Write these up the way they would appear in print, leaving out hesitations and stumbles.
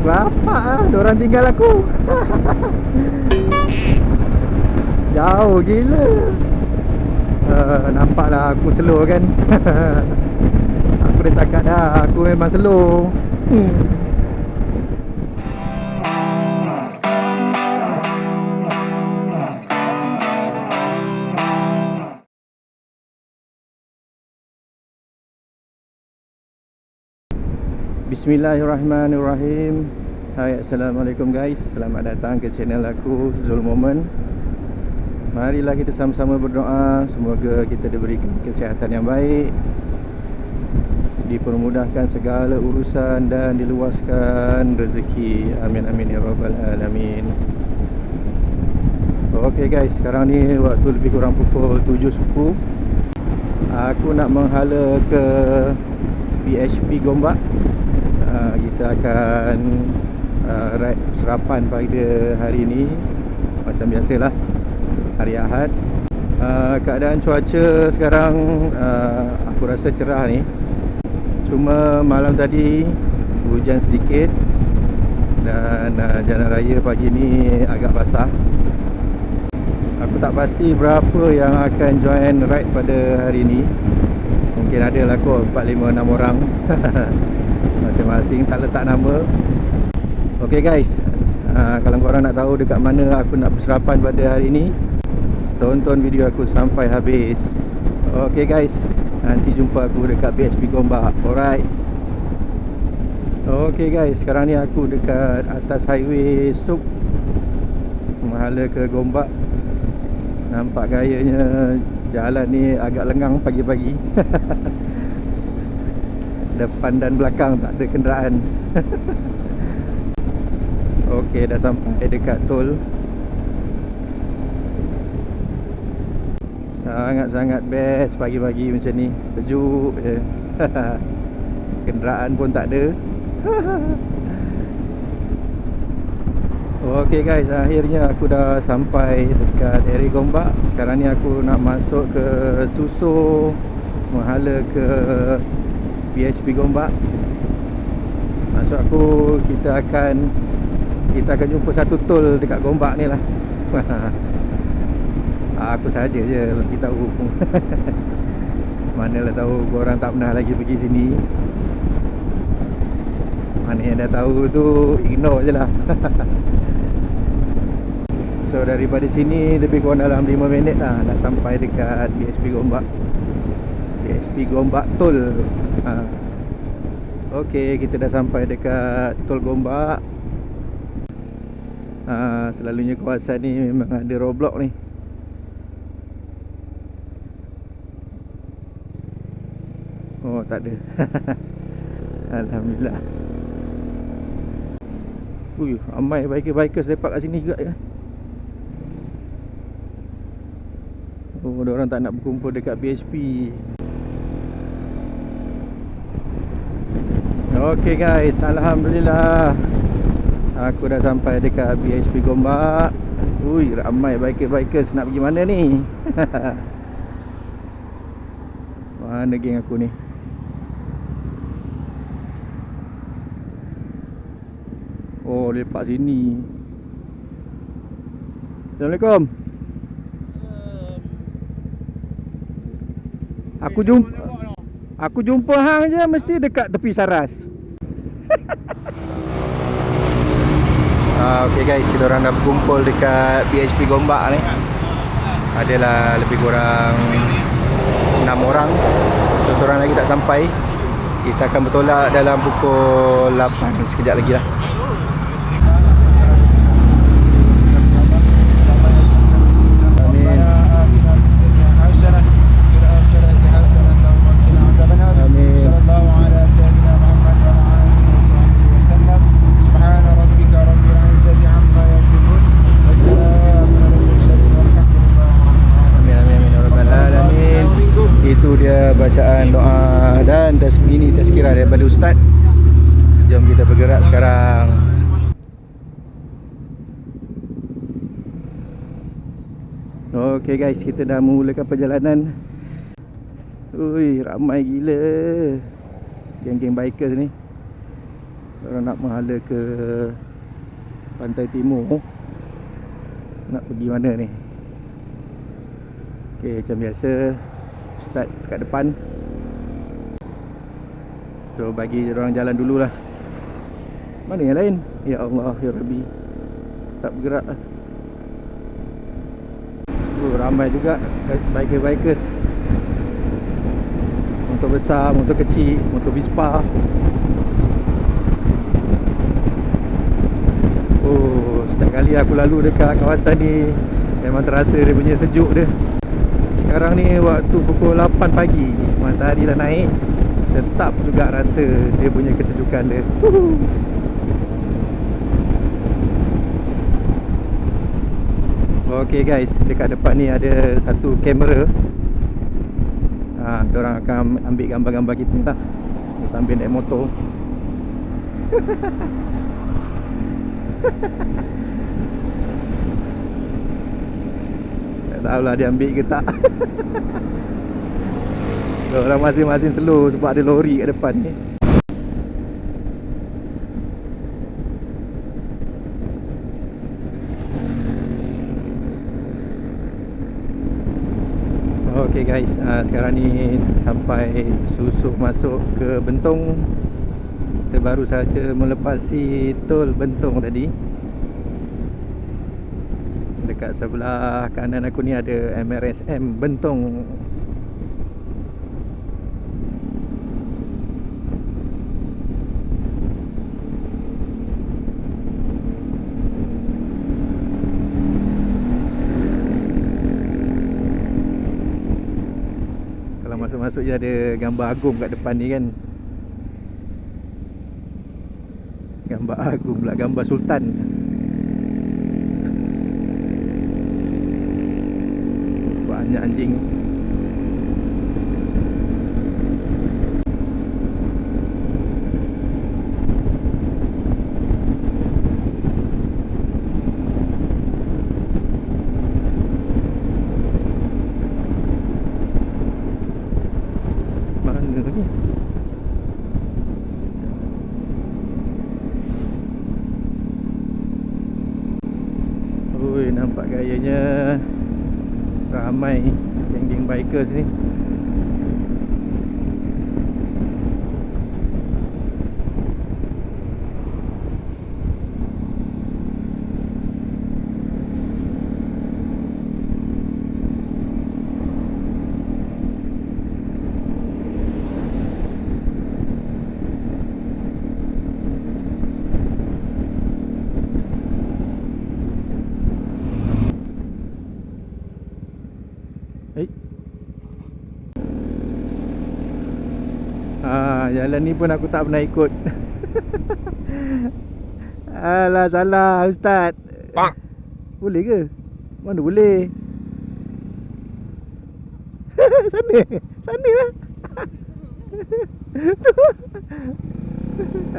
Bapak lah, diorang tinggal aku. Jauh gila. Nampaklah aku slow kan. Aku dah cakap dah, aku memang slow. Bismillahirrahmanirrahim. Hai, Assalamualaikum guys. Selamat datang ke channel aku, Zul Moment. Marilah kita sama-sama berdoa, semoga kita diberikan kesihatan yang baik, dipermudahkan segala urusan dan diluaskan rezeki. Amin amin ya rabbal alamin. Okey guys, sekarang ni waktu lebih kurang pukul 7 suku. Aku nak menghala ke BHP Gombak. Kita akan ride serapan pada hari ni macam biasalah, hari Ahad. Keadaan cuaca sekarang aku rasa cerah ni. Cuma malam tadi hujan sedikit dan jalan raya pagi ni agak basah. Aku tak pasti berapa yang akan join ride pada hari ni. Mungkin ada lah kot 4, 5, 6 orang. Masing-masing tak letak nama. Ok guys, kalau korang nak tahu dekat mana aku nak berserapan pada hari ni, tonton video aku sampai habis. Ok guys, nanti jumpa aku dekat BHP Gombak. Alright. Ok guys, sekarang ni aku dekat atas highway Suk, menghala ke Gombak. Nampak gayanya jalan ni agak lengang pagi-pagi. Depan dan belakang tak ada kenderaan. Okey, dah sampai dekat tol. Sangat-sangat best pagi-pagi macam ni. Sejuk je. Kenderaan pun tak ada. Okey guys, akhirnya aku dah sampai dekat area Gombak. Sekarang ni aku nak masuk ke Suso, menghala ke BHP Gombak. Maksud aku, kita akan jumpa satu tol dekat Gombak ni lah. Aku saja je bagi tahu. Manalah tahu korang tak pernah lagi pergi sini. Mana yang dah tahu tu ignore je lah. So daripada sini lebih kurang dalam 5 minit lah nak sampai dekat BHP Gombak. BHP Gombak tol. Okey, kita dah sampai dekat tol Gombak. Selalunya kawasan ni memang ada roadblock ni. Oh, tak ada. Alhamdulillah. Ui, ramai bikers lepak kat sini juga ya. Oh, diorang tak nak berkumpul dekat BHP. Okey guys, Alhamdulillah, aku dah sampai dekat BHP Gombak. Ui, ramai bikers nak pergi mana ni? Mana geng aku ni? Oh, lepak sini. Assalamualaikum. Aku jumpa hang je mesti dekat tepi Saras. Okay guys, kita orang dah berkumpul dekat BHP Gombak ni. Adalah lebih kurang 6 orang. So seorang lagi tak sampai. Kita akan bertolak dalam pukul 8 sekejap lagi lah. Bacaan doa dan ini tazkirah daripada Ustaz. Jom kita bergerak sekarang. Okey guys, kita dah memulakan perjalanan. Ui, ramai gila geng-geng bikers ni. Orang nak menghala ke Pantai Timur. Nak pergi mana ni? Okay, macam biasa start kat depan. So bagi orang jalan dululah. Mana yang lain? Ya Allah, ya Rabbi, tak bergerak lah. Ramai juga bikers. Motor besar, motor kecil, motor Vespa. Oh, setiap kali aku lalu dekat kawasan ni memang terasa dia punya sejuk dia. Sekarang ni waktu pukul 8 pagi, matahari dah naik, tetap juga rasa dia punya kesejukan dia. Okay guys, dekat depan ni ada satu kamera. Diorang akan ambil gambar-gambar kita lah sambil naik motor. Tak tahulah dia ambil ke tak. Orang masing-masing slow sebab ada lori kat depan ni. Okay guys, sekarang ni sampai susuk masuk ke Bentong. Kita baru saja melepasi tol Bentong tadi. Dekat sebelah kanan aku ni ada MRSM Bentong. Masuk je ada gambar agung kat depan ni kan. Gambar agung pula, gambar sultan. Banyak anjing. Nampak gayanya ramai geng-geng bikers ni. Jalan ni pun aku tak pernah ikut. Alah, salah Ustaz. Boleh ke? Mana boleh? Sana. Sana lah.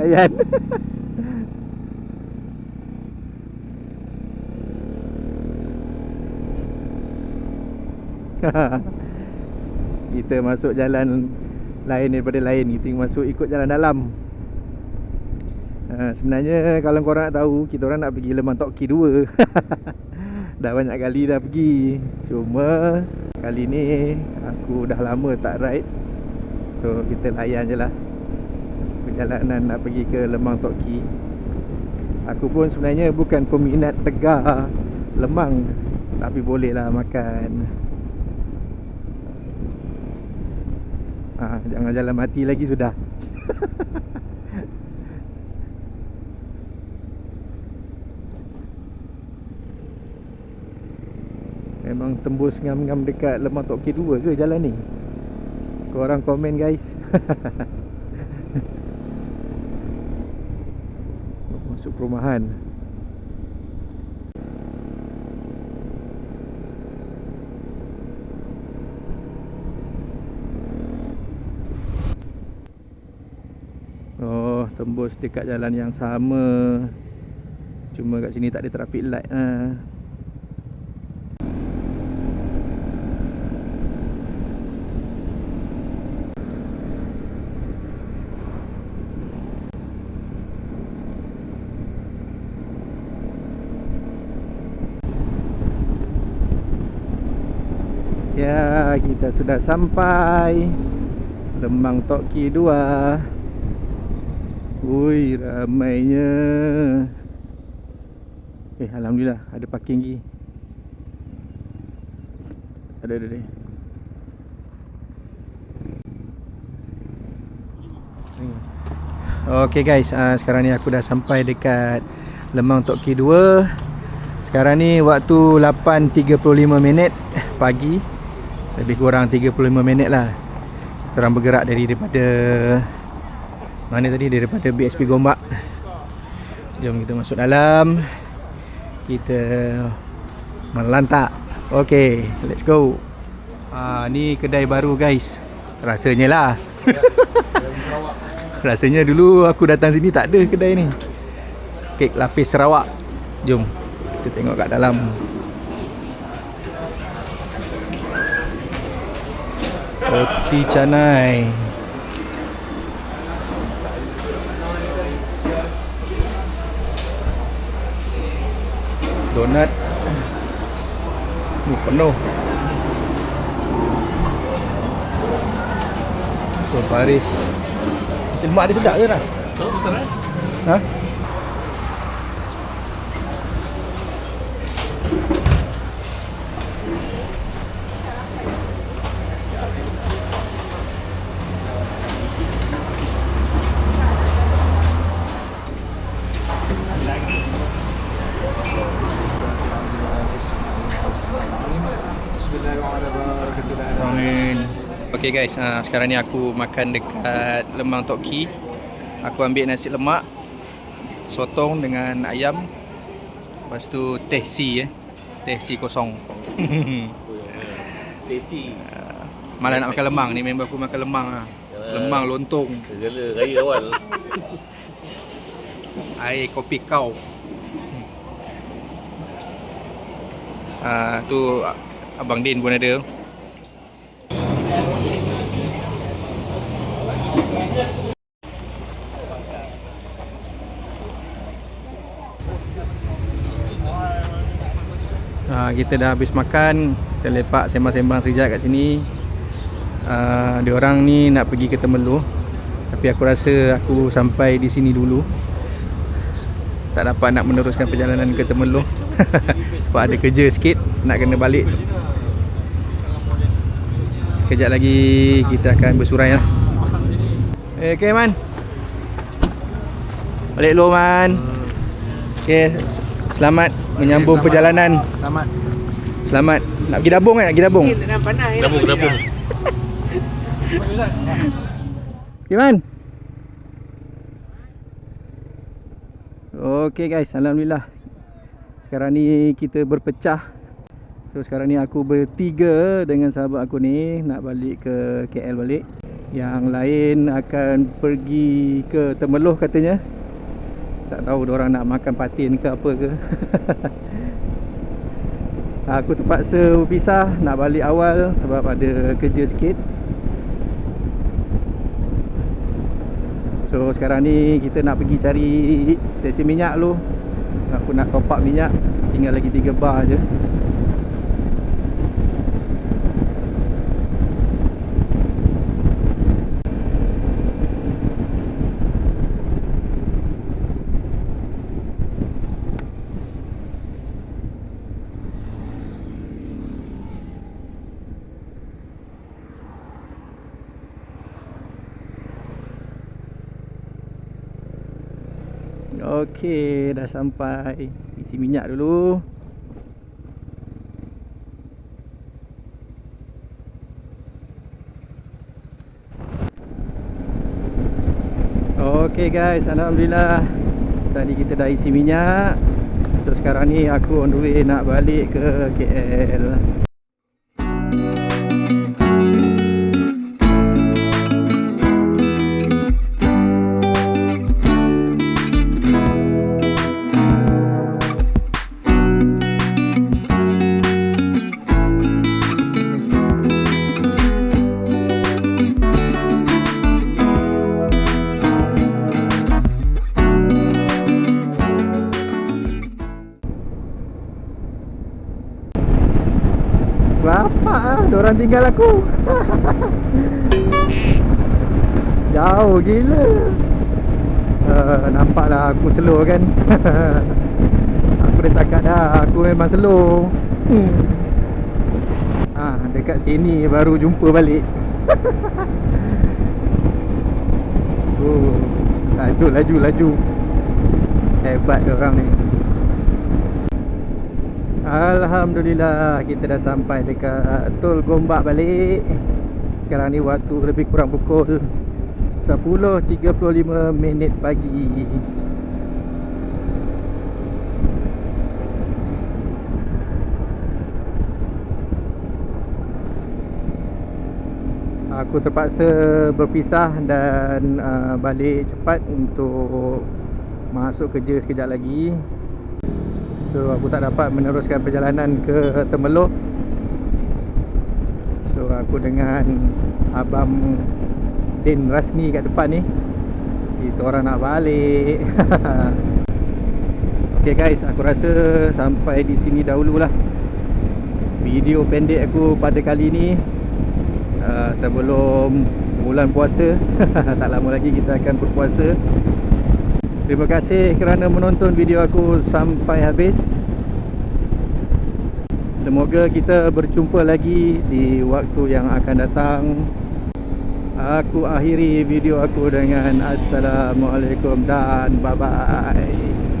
Ayan. Kita masuk jalan lain daripada lain. Kita masuk ikut jalan dalam. Sebenarnya kalau korang nak tahu, kita orang nak pergi Lemang Tok Ki 2. Dah banyak kali dah pergi. Cuma kali ni aku dah lama tak ride. So kita layan je lah perjalanan nak pergi ke Lemang Tok Ki. Aku pun sebenarnya bukan peminat tegar lemang, tapi boleh lah makan. Jangan jalan mati lagi sudah. Memang tembus ngam-ngam dekat Lemang Tok Ki 2 ke jalan ni? Korang komen guys. Masuk perumahan. Oh, tembus dekat jalan yang sama. Cuma kat sini tak ada traffic light lah. Ya, kita sudah sampai Lemang Tok Ki 2. Ui, ramainya. Alhamdulillah ada parking lagi. Ada. Okay guys, sekarang ni aku dah sampai dekat Lemang Tok Ki 2. Sekarang ni waktu 8.35 minit pagi. Lebih kurang 35 minit lah. Kita orang bergerak daripada mana tadi? Daripada BSP Gombak. Jom kita masuk dalam. Kita melantak. Okay, let's go. Ni kedai baru guys. Rasanya lah. Rasanya dulu aku datang sini tak ada kedai ni. Kek lapis Sarawak. Jom kita tengok kat dalam. Roti canai. Donat. Penuh. Paris. Nasi lemak dia sedap ke Ras? Betul kan? Ha? Okay guys, sekarang ni aku makan dekat Lemang Tok Ki. Aku ambil nasi lemak, sotong dengan ayam. Lepas tu teh C Teh C kosong. Teh C. Malah nak makan lemang ni, member aku makan lemang lah. Lemang lontong. Segala raya awal. Air kopi kau. Tu Abang Din pun ada. Kita dah habis makan. Kita lepak sembang-sembang sekejap kat sini. Diorang ni nak pergi ke Temerloh, tapi aku rasa aku sampai di sini dulu. Tak dapat nak meneruskan perjalanan ke Temerloh. Sebab ada kerja sikit, nak kena balik. Kejap lagi kita akan bersurai lah. Okay Man, balik dulu Man. Okay, selamat menyambung perjalanan. Selamat. Nak pergi Dabung kan? Nak pergi Dabung. Dabung. Gimana? Okay guys, alhamdulillah. Sekarang ni kita berpecah. So sekarang ni aku bertiga dengan sahabat aku ni nak balik ke KL balik. Yang lain akan pergi ke Temerloh katanya. Tak tahu diorang nak makan patin ke apa ke. Aku terpaksa berpisah, nak balik awal sebab ada kerja sikit. So sekarang ni kita nak pergi cari stesen minyak dulu. Aku nak top up minyak, tinggal lagi 3 bar je. Okey, dah sampai. Isi minyak dulu. Okey guys, alhamdulillah. Tadi kita dah isi minyak. So sekarang ni aku on the way nak balik ke KL. Diorang tinggal aku. Jauh gila. Nampaklah aku slow kan. Aku dah cakap dah, aku memang slow. Dekat sini baru jumpa balik. Laju. Hebat diorang ni. Alhamdulillah, kita dah sampai dekat Tol Gombak balik. Sekarang ni waktu lebih kurang pukul 10.35 pagi. Aku terpaksa berpisah dan balik cepat untuk masuk kerja sekejap lagi. So aku tak dapat meneruskan perjalanan ke Temelloh. So aku dengan Abang Din Rasni kat depan ni, kita orang nak balik. Okay guys, aku rasa sampai di sini dahululah video pendek aku pada kali ni. Sebelum bulan puasa. Tak lama lagi kita akan berpuasa. Terima kasih kerana menonton video aku sampai habis. Semoga kita berjumpa lagi di waktu yang akan datang. Aku akhiri video aku dengan Assalamualaikum dan bye-bye.